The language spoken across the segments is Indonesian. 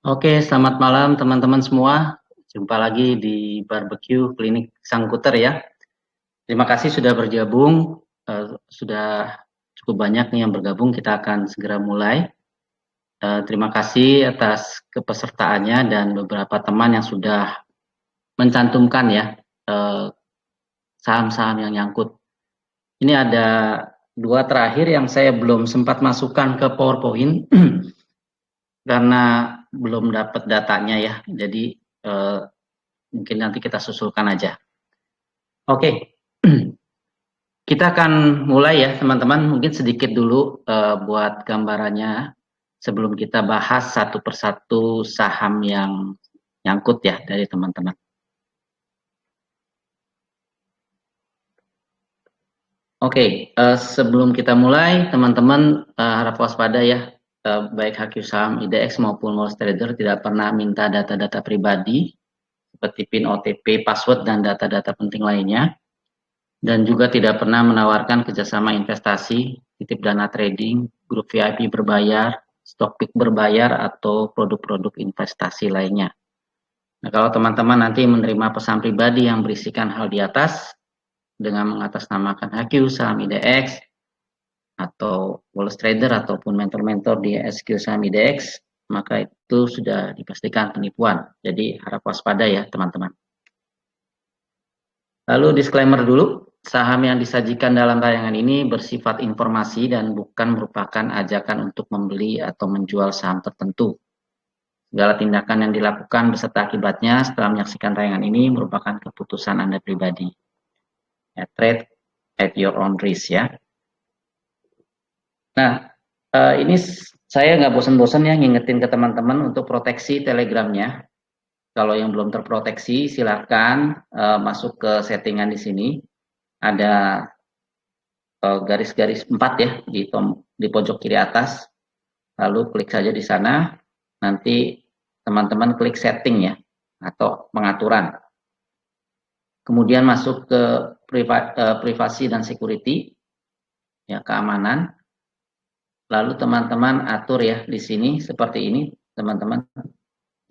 Oke, selamat malam teman-teman semua. Jumpa lagi di Barbecue Klinik Sangkuter ya. Terima kasih sudah bergabung. Sudah cukup banyak nih yang bergabung. Kita akan segera mulai. Terima kasih atas kepesertaannya dan beberapa teman yang sudah mencantumkan ya saham-saham yang nyangkut. Ini ada dua terakhir yang saya belum sempat masukkan ke PowerPoint karena belum dapat datanya ya. Jadi mungkin nanti kita susulkan aja. Oke, kita akan mulai ya teman-teman. Mungkin sedikit dulu buat gambarannya sebelum kita bahas satu persatu saham yang nyangkut ya dari teman-teman. Oke, sebelum kita mulai teman-teman harap waspada ya. Baik HQ Saham IDX maupun Wall Trader tidak pernah minta data-data pribadi seperti PIN, OTP, password, dan data-data penting lainnya. Dan juga tidak pernah menawarkan kerjasama investasi, titip dana trading, grup VIP berbayar, stock pick berbayar, atau produk-produk investasi lainnya. Nah, kalau teman-teman nanti menerima pesan pribadi yang berisikan hal di atas dengan mengatasnamakan HQ saham IDX atau Wall Trader ataupun mentor-mentor di SQ saham IDX, maka itu sudah dipastikan penipuan. Jadi harap waspada ya teman-teman. Lalu disclaimer dulu, saham yang disajikan dalam tayangan ini bersifat informasi dan bukan merupakan ajakan untuk membeli atau menjual saham tertentu. Segala tindakan yang dilakukan beserta akibatnya setelah menyaksikan tayangan ini merupakan keputusan Anda pribadi. Ya, trade at your own risk ya. Nah, ini saya nggak bosan-bosan ya ngingetin ke teman-teman untuk proteksi Telegramnya. Kalau yang belum terproteksi, silakan masuk ke settingan di sini. Ada garis-garis 4 ya di pojok kiri atas. Lalu klik saja di sana. Nanti teman-teman klik setting ya atau pengaturan. Kemudian masuk ke privasi dan security ya, keamanan. Lalu teman-teman atur ya di sini seperti ini, teman-teman.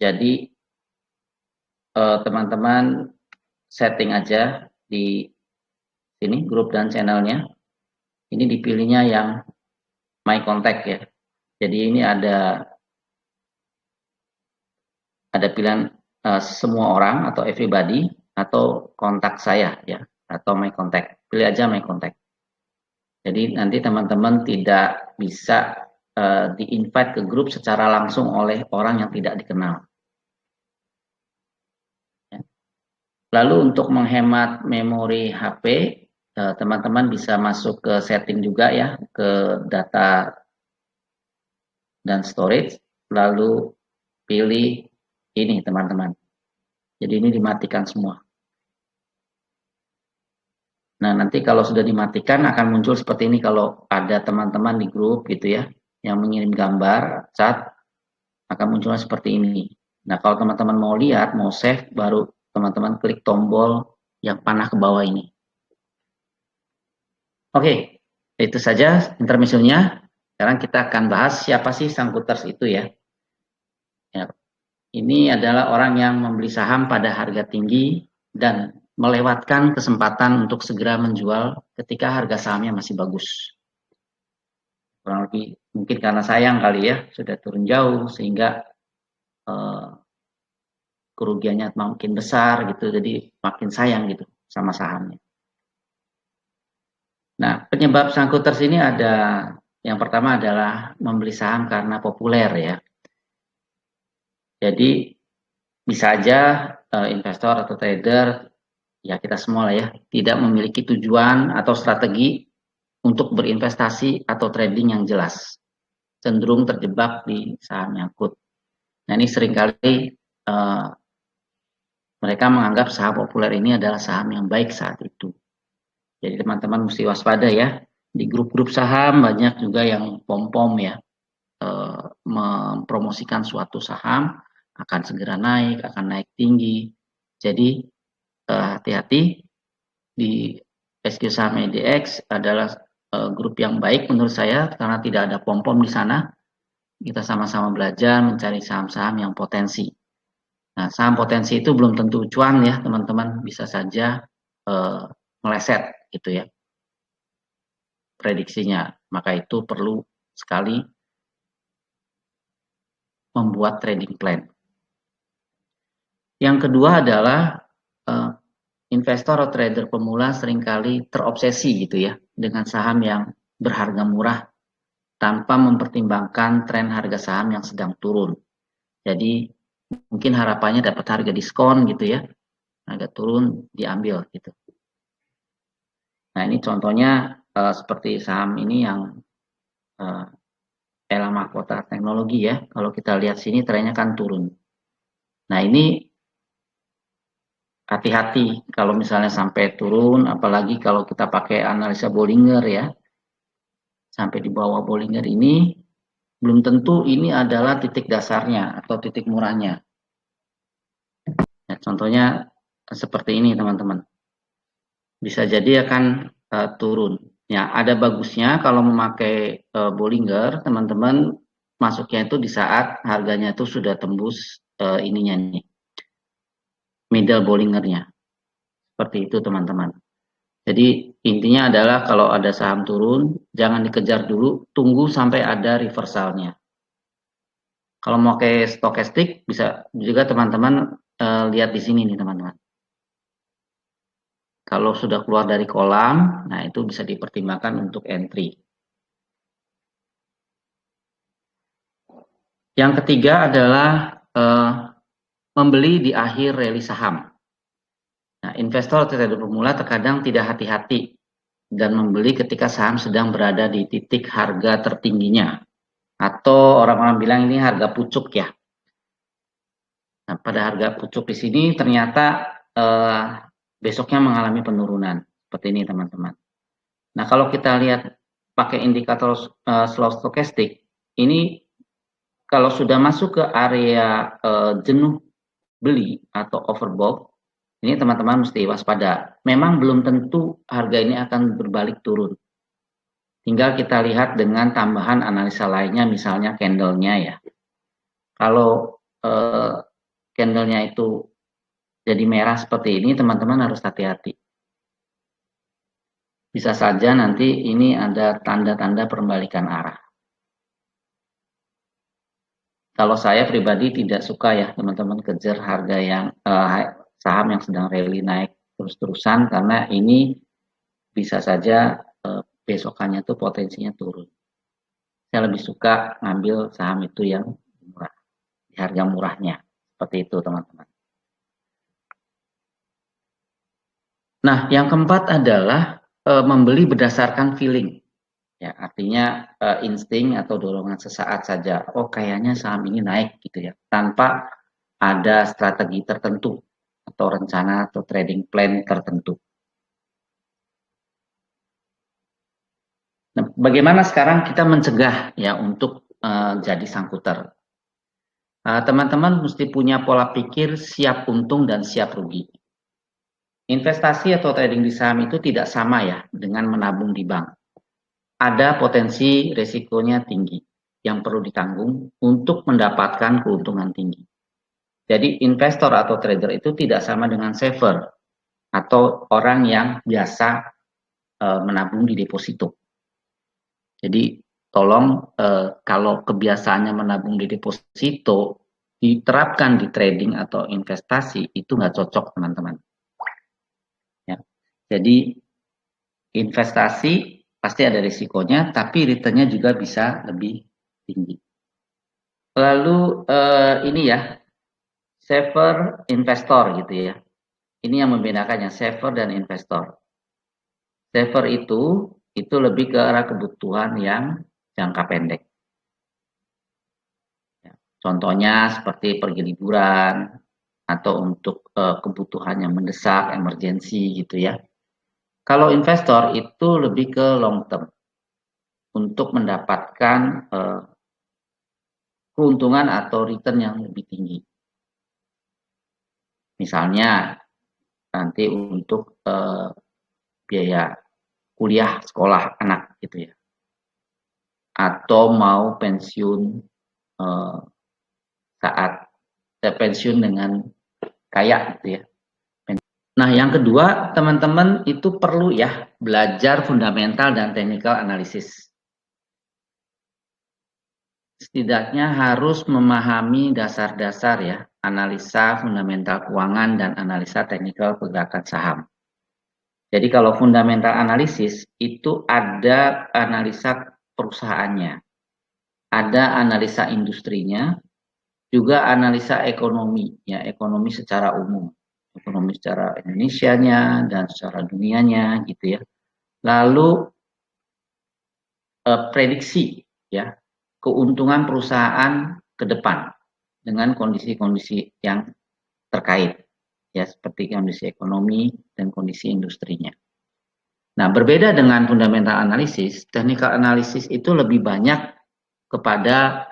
Jadi teman-teman setting aja di sini grup dan channelnya. Ini dipilihnya yang my contact ya. Jadi ini ada pilihan semua orang atau everybody atau kontak saya ya atau my contact. Pilih aja my contact. Jadi nanti teman-teman tidak bisa di-invite ke grup secara langsung oleh orang yang tidak dikenal. Ya. Lalu untuk menghemat memori HP, teman-teman bisa masuk ke setting juga ya, ke data dan storage, lalu pilih ini teman-teman. Jadi ini dimatikan semua. Nah, nanti kalau sudah dimatikan akan muncul seperti ini kalau ada teman-teman di grup gitu ya, yang mengirim gambar, chat, akan munculnya seperti ini. Nah, kalau teman-teman mau lihat, mau save, baru teman-teman klik tombol yang panah ke bawah ini. Oke, itu saja intermezzonya. Sekarang kita akan bahas siapa sih Sangkuters itu ya. Ini adalah orang yang membeli saham pada harga tinggi dan melewatkan kesempatan untuk segera menjual ketika harga sahamnya masih bagus. Kurang lebih mungkin karena sayang kali ya, sudah turun jauh sehingga kerugiannya makin besar gitu, jadi makin sayang gitu sama sahamnya. Nah, penyebab Sangkuters ini ada, yang pertama adalah membeli saham karena populer ya. Jadi bisa aja investor atau trader, ya kita semua lah ya, tidak memiliki tujuan atau strategi untuk berinvestasi atau trading yang jelas, cenderung terjebak di saham nyangkut. Nah, ini seringkali mereka menganggap saham populer ini adalah saham yang baik saat itu. Jadi teman-teman mesti waspada ya. Di grup-grup saham banyak juga yang pom-pom ya, mempromosikan suatu saham akan segera naik, akan naik tinggi. Jadi hati-hati, di SQ Saham IDX adalah grup yang baik menurut saya karena tidak ada pom-pom di sana kita sama-sama belajar mencari saham-saham yang potensi. Nah, saham potensi itu belum tentu cuan ya teman-teman, bisa saja meleset gitu ya prediksinya. Maka itu perlu sekali membuat trading plan. Yang kedua adalah investor atau trader pemula seringkali terobsesi gitu ya dengan saham yang berharga murah tanpa mempertimbangkan tren harga saham yang sedang turun. Jadi mungkin harapannya dapat harga diskon gitu ya, harga turun diambil gitu. Nah ini contohnya seperti saham ini yang Ella Mahkota Teknologi ya. Kalau kita lihat sini trennya kan turun. Nah ini hati-hati kalau misalnya sampai turun, apalagi kalau kita pakai analisa Bollinger ya, sampai di bawah Bollinger ini belum tentu ini adalah titik dasarnya atau titik murahnya. Ya, contohnya seperti ini teman-teman. Bisa jadi akan turun. Ya, ada bagusnya kalau memakai Bollinger, teman-teman masuknya itu di saat harganya itu sudah tembus ininya nih, middle Bollingernya. Seperti itu teman-teman. Jadi intinya adalah kalau ada saham turun, jangan dikejar dulu, tunggu sampai ada reversalnya. Kalau mau pakai stokastik, bisa juga teman-teman lihat di sini nih teman-teman. Kalau sudah keluar dari kolam, nah itu bisa dipertimbangkan untuk entry. Yang ketiga adalah membeli di akhir rally saham. Nah, investor atau trader pemula terkadang tidak hati-hati dan membeli ketika saham sedang berada di titik harga tertingginya. Atau orang-orang bilang ini harga pucuk ya. Nah, pada harga pucuk di sini ternyata besoknya mengalami penurunan. Seperti ini teman-teman. Nah, kalau kita lihat pakai indikator slow stochastic, ini kalau sudah masuk ke area jenuh beli atau overbought, ini teman-teman mesti waspada. Memang belum tentu harga ini akan berbalik turun. Tinggal kita lihat dengan tambahan analisa lainnya, misalnya candle-nya ya. Kalau candle-nya itu jadi merah seperti ini, teman-teman harus hati-hati. Bisa saja nanti ini ada tanda-tanda perbalikan arah. Kalau saya pribadi tidak suka ya teman-teman kejar harga yang saham yang sedang rally naik terus-terusan, karena ini bisa saja besokannya tuh potensinya turun. Saya lebih suka ngambil saham itu yang murah, di harga murahnya. Seperti itu teman-teman. Nah, yang keempat adalah membeli berdasarkan feeling. Ya, artinya insting atau dorongan sesaat saja. Oh, kayaknya saham ini naik gitu ya, tanpa ada strategi tertentu atau rencana atau trading plan tertentu. Nah, bagaimana sekarang kita mencegah ya untuk jadi sangkuter? Teman-teman mesti punya pola pikir siap untung dan siap rugi. Investasi atau trading di saham itu tidak sama ya dengan menabung di bank. Ada potensi resikonya tinggi yang perlu ditanggung untuk mendapatkan keuntungan tinggi. Jadi investor atau trader itu tidak sama dengan saver atau orang yang biasa menabung di deposito. Jadi tolong kalau kebiasaannya menabung di deposito diterapkan di trading atau investasi itu nggak cocok teman-teman. Ya. Jadi investasi pasti ada risikonya, tapi returnnya juga bisa lebih tinggi. Lalu ini ya, saver investor gitu ya. Ini yang membedakannya saver dan investor. Saver itu lebih ke arah kebutuhan yang jangka pendek. Ya, contohnya seperti pergi liburan atau untuk kebutuhan yang mendesak, emergensi gitu ya. Kalau investor itu lebih ke long term untuk mendapatkan keuntungan atau return yang lebih tinggi. Misalnya nanti untuk biaya kuliah sekolah anak gitu ya, atau mau pensiun saat pensiun dengan kaya gitu ya. Nah, yang kedua, teman-teman itu perlu ya belajar fundamental dan technical analysis. Setidaknya harus memahami dasar-dasar ya, analisa fundamental keuangan dan analisa teknikal pergerakan saham. Jadi kalau fundamental analisis itu ada analisa perusahaannya, ada analisa industrinya, juga analisa ekonomi, ya ekonomi secara umum, ekonomi secara Indonesianya dan secara dunianya gitu ya. Lalu prediksi ya keuntungan perusahaan ke depan dengan kondisi-kondisi yang terkait ya seperti kondisi ekonomi dan kondisi industrinya. Nah, berbeda dengan fundamental analisis, technical analysis itu lebih banyak kepada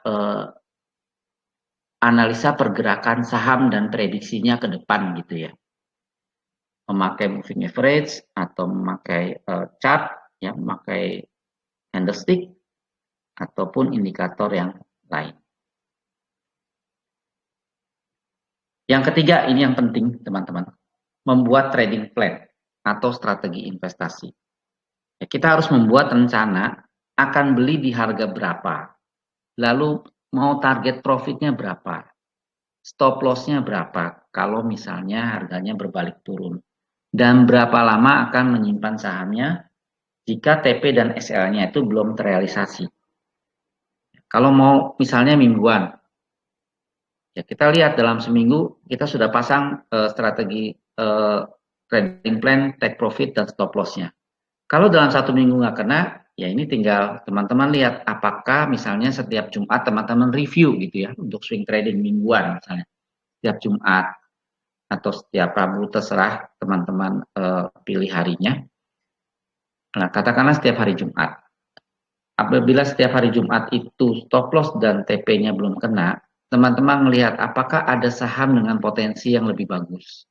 analisa pergerakan saham dan prediksinya ke depan gitu ya. Memakai moving average atau memakai chart, ya, memakai candlestick ataupun indikator yang lain. Yang ketiga, ini yang penting teman-teman, membuat trading plan atau strategi investasi. Ya, kita harus membuat rencana akan beli di harga berapa, lalu mau target profitnya berapa, stop loss-nya berapa kalau misalnya harganya berbalik turun, dan berapa lama akan menyimpan sahamnya jika TP dan SL-nya itu belum terrealisasi. Kalau mau misalnya mingguan, ya kita lihat dalam seminggu kita sudah pasang strategi trading plan, take profit, dan stop loss-nya. Kalau dalam satu minggu nggak kena, ya ini tinggal teman-teman lihat apakah misalnya setiap Jumat teman-teman review gitu ya untuk swing trading mingguan misalnya setiap Jumat atau setiap Rabu terserah teman-teman pilih harinya. Nah katakanlah setiap hari Jumat. Apabila setiap hari Jumat itu stop loss dan TP-nya belum kena, teman-teman melihat apakah ada saham dengan potensi yang lebih bagus.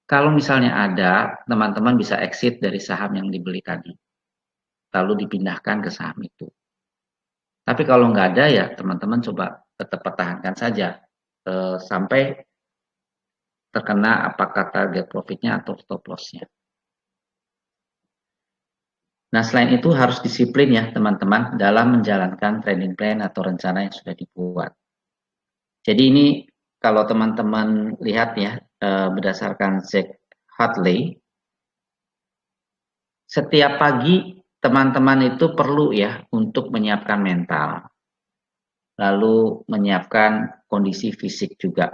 Kalau misalnya ada, teman-teman bisa exit dari saham yang dibeli tadi, lalu dipindahkan ke saham itu. Tapi kalau nggak ada ya teman-teman coba tetap pertahankan saja sampai terkena apakah target profitnya atau stop loss-nya. Nah selain itu harus disiplin ya teman-teman dalam menjalankan trading plan atau rencana yang sudah dibuat. Jadi ini kalau teman-teman lihat ya berdasarkan Zach Hartley, setiap pagi teman-teman itu perlu ya untuk menyiapkan mental, lalu menyiapkan kondisi fisik juga.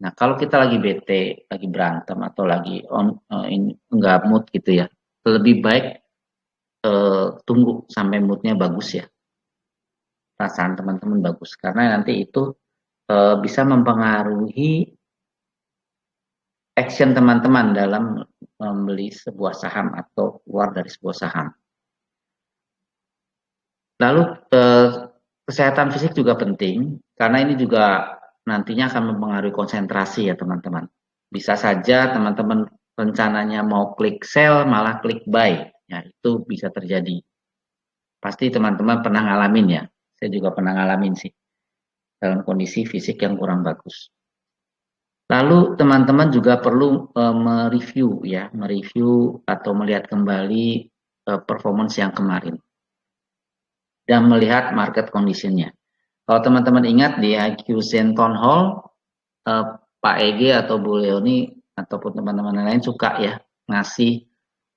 Nah kalau kita lagi bete, lagi berantem atau lagi nggak mood gitu ya, lebih baik tunggu sampai moodnya bagus ya, perasaan teman-teman bagus karena nanti itu bisa mempengaruhi action teman-teman dalam membeli sebuah saham atau keluar dari sebuah saham. Lalu kesehatan fisik juga penting karena ini juga nantinya akan mempengaruhi konsentrasi ya teman-teman. Bisa saja teman-teman rencananya mau klik sell malah klik buy, ya itu bisa terjadi. Pasti teman-teman pernah ngalamin ya. Saya juga pernah ngalamin sih dalam kondisi fisik yang kurang bagus. Lalu teman-teman juga perlu mereview ya, mereview atau melihat kembali performance yang kemarin dan melihat market condition-nya. Kalau teman-teman ingat di IQ Zen Town Hall, Pak EG atau Bu Leoni ataupun teman-teman lain suka ya ngasih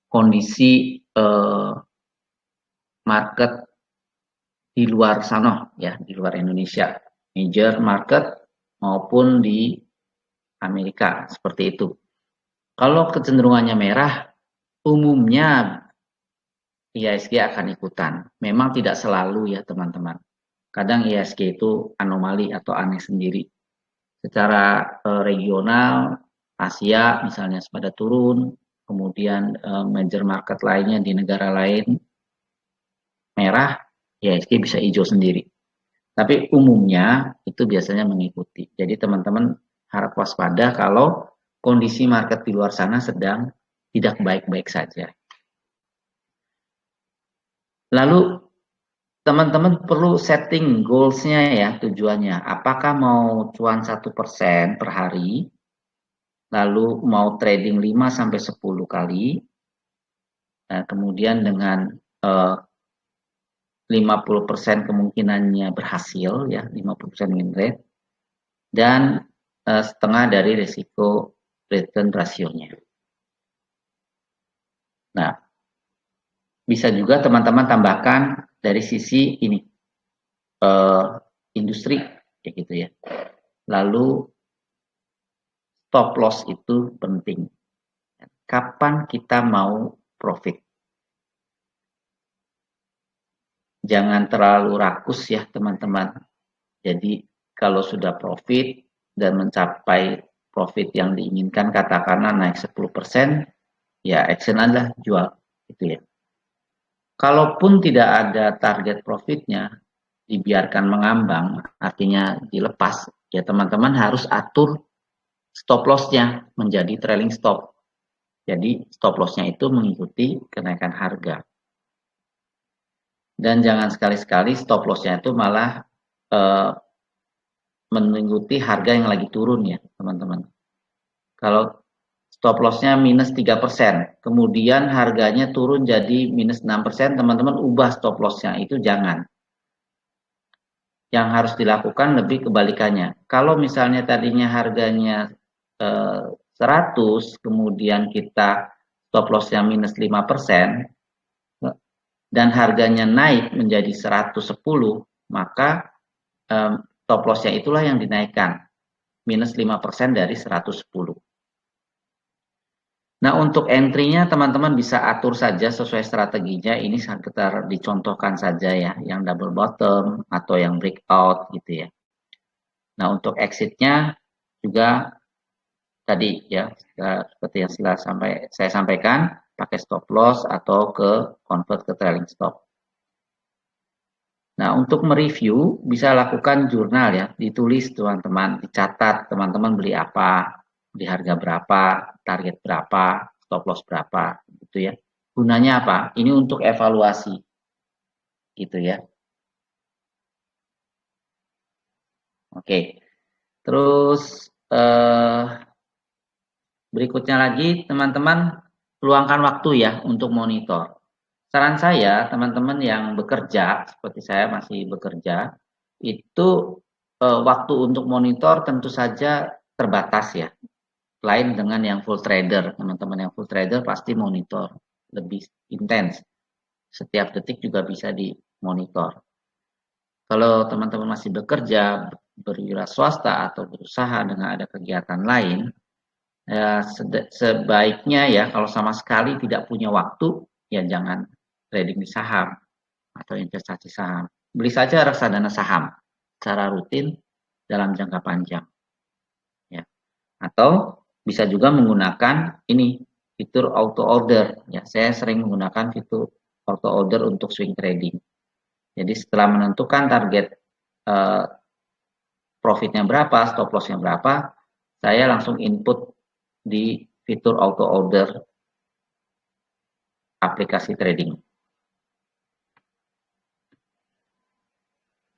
kondisi market di luar sana ya, di luar Indonesia, major market maupun di Amerika seperti itu. Kalau kecenderungannya merah, umumnya IHSG akan ikutan. Memang tidak selalu ya teman-teman. Kadang IHSG itu anomali atau aneh sendiri. Secara regional, Asia misalnya pada turun, kemudian major market lainnya di negara lain merah, IHSG bisa hijau sendiri. Tapi umumnya itu biasanya mengikuti. Jadi teman-teman harap waspada kalau kondisi market di luar sana sedang tidak baik-baik saja. Lalu teman-teman perlu setting goals-nya ya, tujuannya. Apakah mau cuan 1% per hari, lalu mau trading 5 sampai 10 kali, kemudian dengan 50% kemungkinannya berhasil ya, 50% win rate, dan setengah dari risiko return rasionya. Nah, bisa juga teman-teman tambahkan dari sisi ini industri kayak gitu ya. Lalu stop loss itu penting. Kapan kita mau profit? Jangan terlalu rakus ya teman-teman. Jadi kalau sudah profit dan mencapai profit yang diinginkan, katakanlah naik 10%, ya action adalah jual gitu ya. Kalaupun tidak ada target profitnya, dibiarkan mengambang, artinya dilepas, ya teman-teman harus atur stop loss-nya menjadi trailing stop. Jadi stop loss-nya itu mengikuti kenaikan harga. Dan jangan sekali-sekali stop loss-nya itu malah mengikuti harga yang lagi turun ya teman-teman. Kalau stop loss-nya minus 3%, kemudian harganya turun jadi minus 6%, teman-teman ubah stop loss-nya, itu jangan. Yang harus dilakukan lebih kebalikannya. Kalau misalnya tadinya harganya 100, kemudian kita stop loss-nya minus 5%, dan harganya naik menjadi 110, maka stop loss-nya itulah yang dinaikkan, minus 5% dari 110. Nah, untuk entry-nya teman-teman bisa atur saja sesuai strateginya. Ini sekitar dicontohkan saja ya, yang double bottom atau yang breakout gitu ya. Nah, untuk exit-nya juga tadi ya, seperti yang saya sampaikan, pakai stop loss atau convert ke trailing stop. Nah, untuk mereview bisa lakukan jurnal ya, ditulis teman-teman, dicatat teman-teman beli apa, di harga berapa, target berapa, stop loss berapa, gitu ya. Gunanya apa? Ini untuk evaluasi, gitu ya. Oke, terus berikutnya lagi teman-teman luangkan waktu ya untuk monitor. Saran saya teman-teman yang bekerja, seperti saya masih bekerja, itu waktu untuk monitor tentu saja terbatas ya. Lain dengan yang full trader, teman-teman yang full trader pasti monitor lebih intens. Setiap detik juga bisa dimonitor. Kalau teman-teman masih bekerja, berwira swasta atau berusaha dengan ada kegiatan lain, ya sebaiknya ya kalau sama sekali tidak punya waktu, ya jangan trading di saham atau investasi saham. Beli saja reksadana saham secara rutin dalam jangka panjang. Ya. Atau bisa juga menggunakan ini fitur auto order. Ya, saya sering menggunakan fitur auto order untuk swing trading. Jadi setelah menentukan target profitnya berapa, stop lossnya berapa, saya langsung input di fitur auto order aplikasi trading.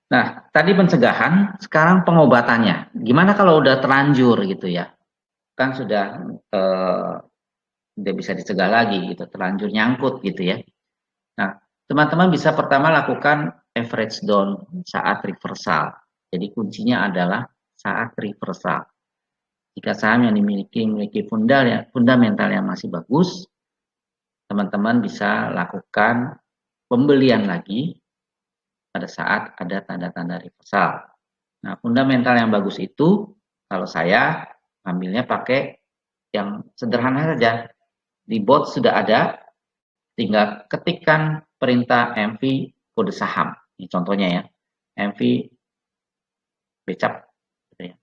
Nah, tadi pencegahan, sekarang pengobatannya. Gimana kalau udah terlanjur gitu ya? Kan sudah tidak bisa dicegah lagi gitu, terlanjur nyangkut gitu ya. Nah, teman-teman bisa pertama lakukan average down saat reversal. Jadi kuncinya adalah saat reversal. Jika saham yang memiliki fundamental yang masih bagus, teman-teman bisa lakukan pembelian lagi pada saat ada tanda-tanda reversal. Nah, fundamental yang bagus itu kalau saya ambilnya pakai yang sederhana saja. Di bot sudah ada, tinggal ketikkan perintah MV kode saham. Ini contohnya ya, MV becap. Gitu ya.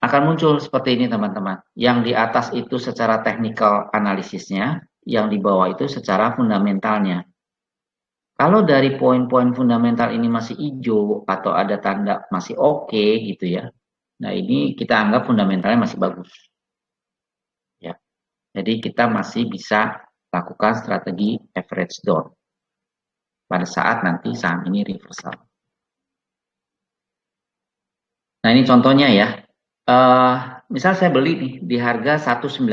Akan muncul seperti ini teman-teman. Yang di atas itu secara technical analisisnya, yang di bawah itu secara fundamentalnya. Kalau dari poin-poin fundamental ini masih hijau atau ada tanda masih oke gitu ya. Nah, ini kita anggap fundamentalnya masih bagus. Ya. Jadi kita masih bisa lakukan strategi average down. pada saat nanti saham ini reversal. Nah, ini contohnya ya. Misal saya beli nih di harga 195.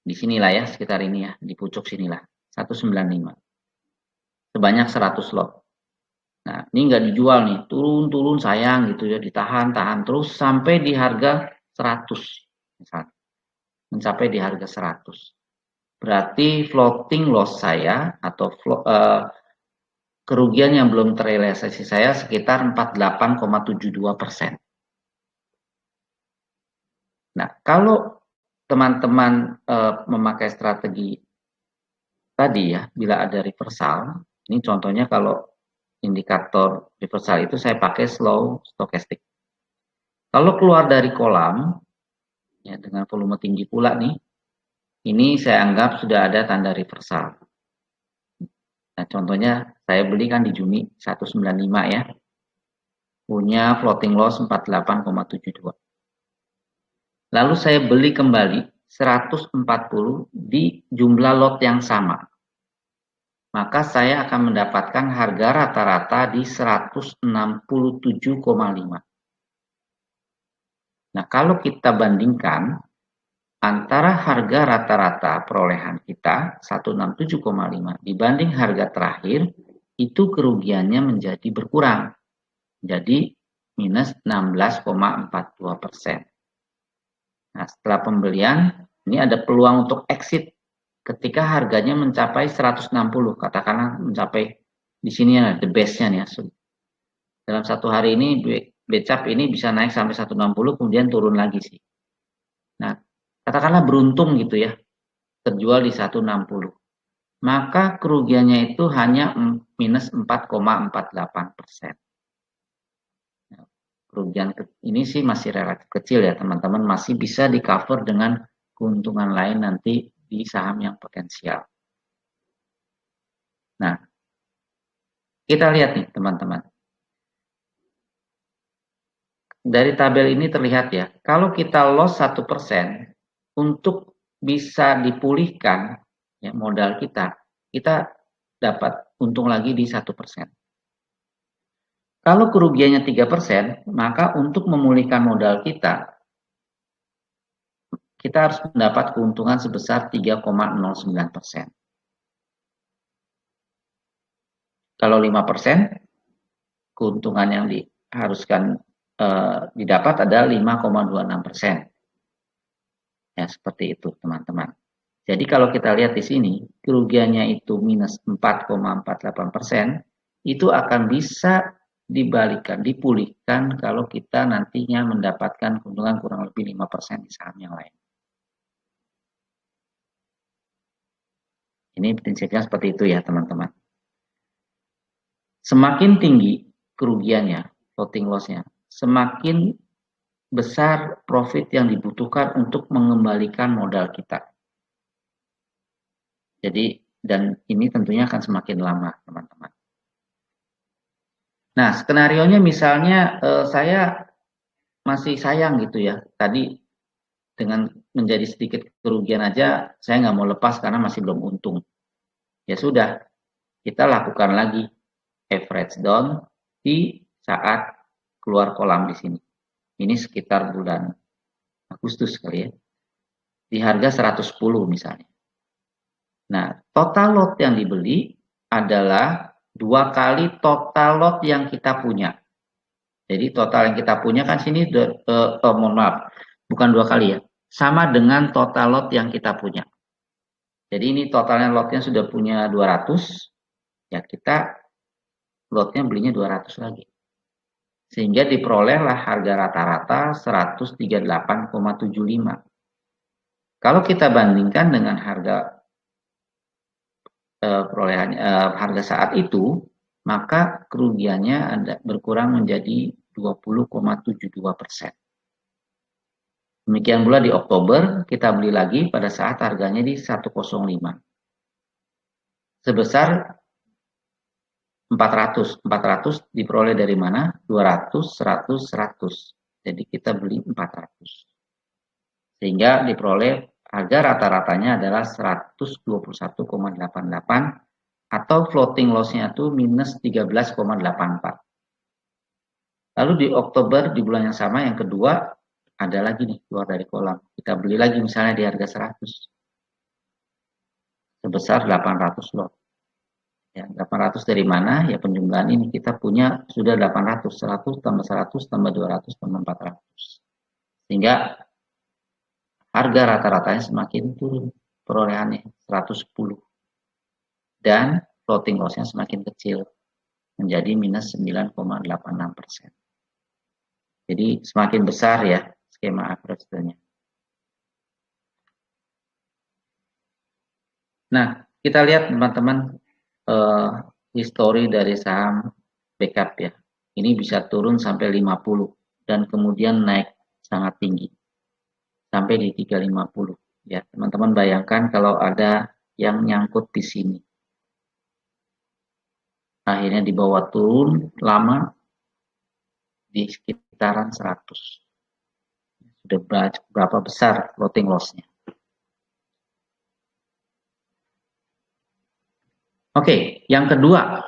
Di sinilah ya, sekitar ini ya, di pucuk sinilah. 195. Sebanyak 100 lot. Nah, ini nggak dijual nih, turun-turun sayang gitu ya, ditahan-tahan terus sampai di harga 100 misalnya. Mencapai di harga 100. Berarti floating loss saya atau kerugian yang belum terrealisasi saya sekitar 48,72%. Nah, kalau teman-teman memakai strategi tadi ya, bila ada reversal, ini contohnya kalau indikator reversal itu saya pakai slow stochastic. Kalau keluar dari kolam, ya dengan volume tinggi pula nih, ini saya anggap sudah ada tanda reversal. Nah, contohnya saya beli kan di Juni 195 ya, punya floating loss 48,72. Lalu saya beli kembali 140 di jumlah lot yang sama. Maka saya akan mendapatkan harga rata-rata di 167,5. Nah, kalau kita bandingkan antara harga rata-rata perolehan kita 167,5 dibanding harga terakhir, itu kerugiannya menjadi berkurang. Jadi minus 16,42%. Nah, setelah pembelian, ini ada peluang untuk exit ketika harganya mencapai 160, katakanlah mencapai di sini ya, the best-nya nih ya. Dalam satu hari ini BCAP ini bisa naik sampai 160 kemudian turun lagi sih. Nah, katakanlah beruntung gitu ya, terjual di 160. Maka kerugiannya itu hanya minus 4,48%. Kerugian ini sih masih relatif kecil ya teman-teman, masih bisa di cover dengan keuntungan lain nanti di saham yang potensial. Nah, kita lihat nih teman-teman. Dari tabel ini terlihat ya, kalau kita loss 1%, untuk bisa dipulihkan ya, modal kita dapat untung lagi di 1%. Kalau kerugiannya 3%, maka untuk memulihkan modal kita harus mendapat keuntungan sebesar 3,09%. Kalau 5%, keuntungan yang diharuskan didapat adalah 5,26%. Ya, seperti itu teman-teman. Jadi kalau kita lihat di sini, kerugiannya itu minus 4,48%, itu akan bisa dibalikan, dipulihkan kalau kita nantinya mendapatkan keuntungan kurang lebih 5% di saham yang lain. Ini prinsipnya seperti itu ya teman-teman. Semakin tinggi kerugiannya, floating loss-nya, semakin besar profit yang dibutuhkan untuk mengembalikan modal kita. Jadi, dan ini tentunya akan semakin lama teman-teman. Nah, skenarionya misalnya saya masih sayang gitu ya. Tadi dengan menjadi sedikit kerugian aja saya nggak mau lepas karena masih belum untung. Ya sudah, kita lakukan lagi average down di saat keluar kolam di sini. Ini sekitar bulan Agustus kali ya. Di harga 110 misalnya. Nah, total lot yang dibeli adalah 2 kali total lot yang kita punya. Jadi total yang kita punya kan sini, mohon maaf, bukan 2 kali ya, sama dengan total lot yang kita punya. Jadi ini totalnya lotnya sudah punya 200, ya kita lotnya belinya 200 lagi. Sehingga diperolehlah harga rata-rata 138,75. Kalau kita bandingkan dengan harga perolehan harga saat itu, maka kerugiannya berkurang menjadi 20,72%. Demikian pula di Oktober kita beli lagi pada saat harganya di 105. Sebesar 400. 400 diperoleh dari mana? 200, 100, 100. Jadi kita beli 400. Sehingga diperoleh harga rata-ratanya adalah 121,88 atau floating loss-nya itu minus 13,84. Lalu di Oktober di bulan yang sama yang kedua ada lagi nih keluar dari kolam. Kita beli lagi misalnya di harga 100 sebesar 800 lot. Ya, 800 dari mana? Ya penjumlahan ini kita punya sudah 800, 100 tambah 100 tambah 200 tambah 400. Sehingga harga rata-ratanya semakin turun perolehannya 110 dan floating loss-nya semakin kecil menjadi minus 9,86%. Jadi semakin besar ya skema average-nya. Nah, kita lihat teman-teman histori dari saham backup ya. Ini bisa turun sampai 50 dan kemudian naik sangat tinggi sampai di 350 ya. Teman-teman bayangkan kalau ada yang nyangkut di sini. Akhirnya dibawa turun lama di sekitaran 100. Sudah berapa besar floating loss-nya. Oke, yang kedua,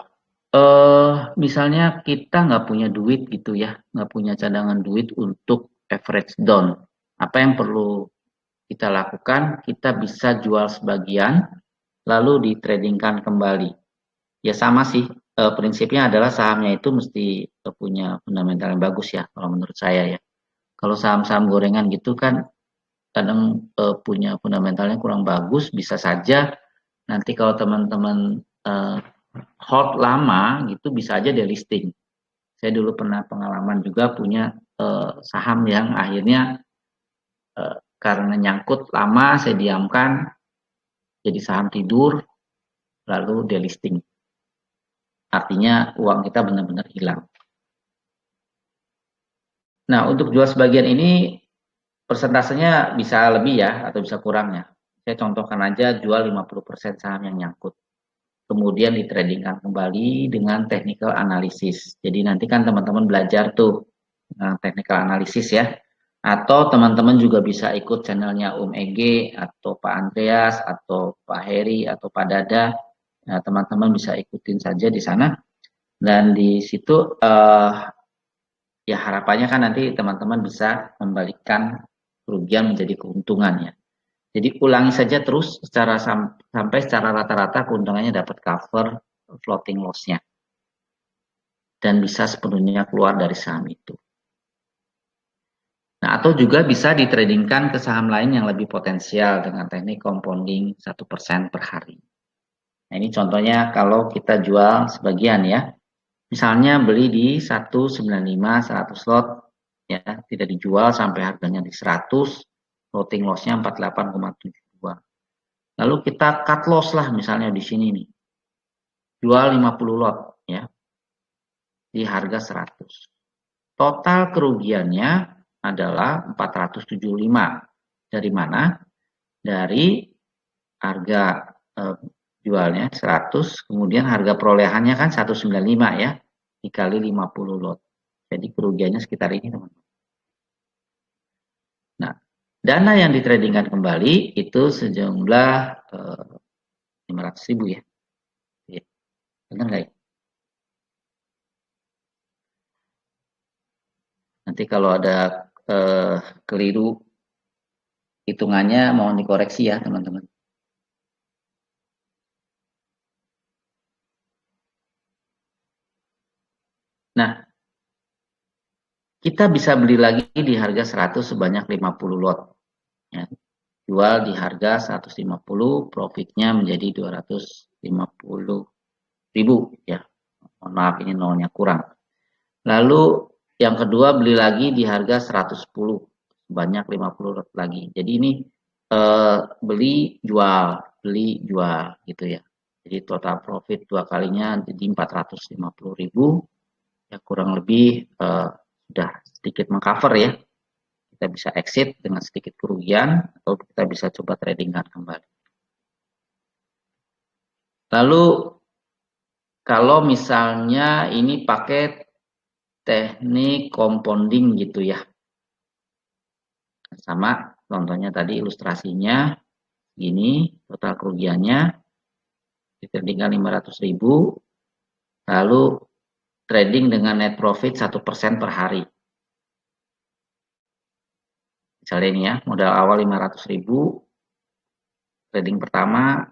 misalnya kita nggak punya duit gitu ya, nggak punya cadangan duit untuk average down. Apa yang perlu kita lakukan? Kita bisa jual sebagian, lalu ditradingkan kembali. Ya sama sih, prinsipnya adalah sahamnya itu mesti punya fundamental yang bagus ya, kalau menurut saya ya. Kalau saham-saham gorengan gitu kan kadang punya fundamentalnya kurang bagus, bisa saja nanti kalau teman-teman hold lama gitu bisa aja delisting. Saya dulu pernah pengalaman juga punya saham yang akhirnya karena nyangkut lama saya diamkan jadi saham tidur lalu delisting. Artinya uang kita benar-benar hilang. Nah, untuk jual sebagian ini persentasenya bisa lebih ya atau bisa kurang ya. Saya contohkan aja jual 50% saham yang nyangkut. Kemudian ditradingkan kembali dengan technical analysis. Jadi nanti kan teman-teman belajar tuh technical analysis ya. Atau teman-teman juga bisa ikut channelnya Ege atau Pak Andreas atau Pak Heri atau Pak Dada. Nah, teman-teman bisa ikutin saja di sana. Dan di situ ya harapannya kan nanti teman-teman bisa membalikkan kerugian menjadi keuntungan ya. Jadi ulangi saja terus sampai secara rata-rata keuntungannya dapat cover floating loss-nya. Dan bisa sepenuhnya keluar dari saham itu. Nah, atau juga bisa ditradingkan ke saham lain yang lebih potensial dengan teknik compounding 1% per hari. Nah, ini contohnya kalau kita jual sebagian ya. Misalnya beli di 195 100 lot ya, tidak dijual sampai harganya di 100, floating loss-nya 48,72. Lalu kita cut loss lah misalnya di sini nih. Jual 50 lot ya di harga 100. Total kerugiannya adalah 475. Dari mana? Dari harga jualnya 100, kemudian harga perolehannya kan 195 ya, dikali 50 lot. Jadi kerugiannya sekitar ini teman-teman. Nah, dana yang ditradingkan kembali itu sejumlah 500.000 ya. Benar nggak ya? Nanti kalau ada keliru hitungannya mohon dikoreksi ya teman-teman. Nah, kita bisa beli lagi di harga 100 sebanyak 50 lot. Ya. Jual di harga 150, profitnya menjadi 250.000 ya. Mohon maaf ini nolnya kurang. Lalu yang kedua beli lagi di harga 110 sebanyak 50 lot lagi. Jadi ini beli jual gitu ya. Jadi total profit dua kalinya jadi 450.000 ya kurang lebih sudah sedikit mengcover ya. Kita bisa exit dengan sedikit kerugian atau kita bisa coba tradingkan kembali. Lalu kalau misalnya ini pakai teknik compounding gitu ya. Sama contohnya tadi ilustrasinya gini total kerugiannya ditradingkan 500.000, lalu trading dengan net profit 1% per hari. Misalnya ini ya, modal awal 500.000, trading pertama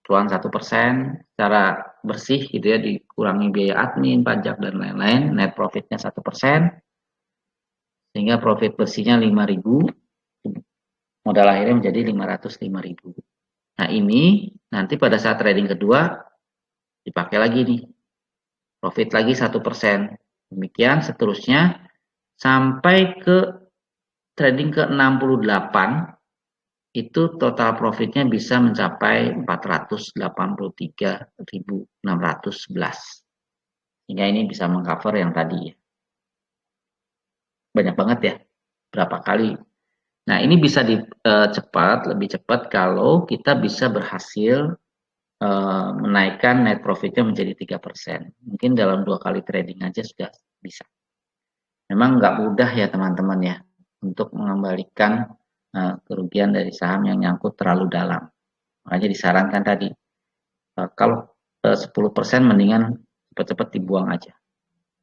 cuan 1% secara bersih gitu ya, dikurangi biaya admin, pajak dan lain-lain, net profitnya 1%, sehingga profit bersihnya 5.000, modal akhirnya menjadi 505.000. Nah ini nanti pada saat trading kedua dipakai lagi nih, profit lagi 1%. Demikian seterusnya sampai ke trading ke 68, itu total profitnya bisa mencapai 483.611. Hingga ini bisa mengcover yang tadi ya. Banyak banget ya, berapa kali. Nah ini bisa lebih cepat kalau kita bisa berhasil menaikkan net profitnya menjadi 3%. Mungkin dalam 2 kali trading aja sudah bisa. Memang nggak mudah ya teman-teman ya, untuk mengembalikan kerugian dari saham yang nyangkut terlalu dalam. Makanya disarankan tadi, kalau 10% mendingan cepat-cepat dibuang aja.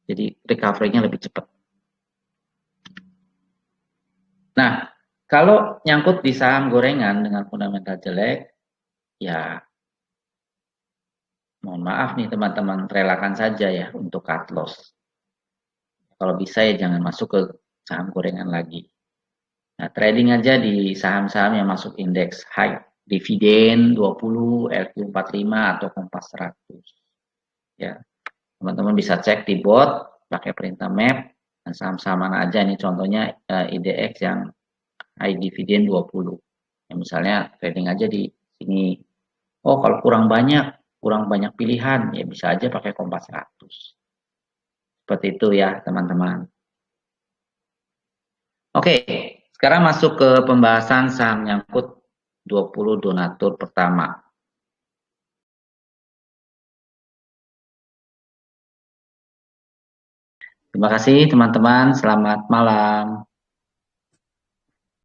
Jadi recovery-nya lebih cepat. Nah, kalau nyangkut di saham gorengan dengan fundamental jelek, ya mohon maaf nih teman-teman, relakan saja ya untuk cut loss. Kalau bisa ya jangan masuk ke saham gorengan lagi. Nah, trading aja di saham-saham yang masuk indeks high dividen 20, LQ45 atau Kompas 100. Ya, teman-teman bisa cek di bot, pakai perintah map, dan saham-saham mana aja nih contohnya IDX yang high dividen 20. Ya, misalnya trading aja di sini. Oh, kalau kurang banyak pilihan, ya bisa aja pakai Kompas 100. Seperti itu ya, teman-teman. Oke, sekarang masuk ke pembahasan saham nyangkut 20 donatur pertama. Terima kasih teman-teman, selamat malam.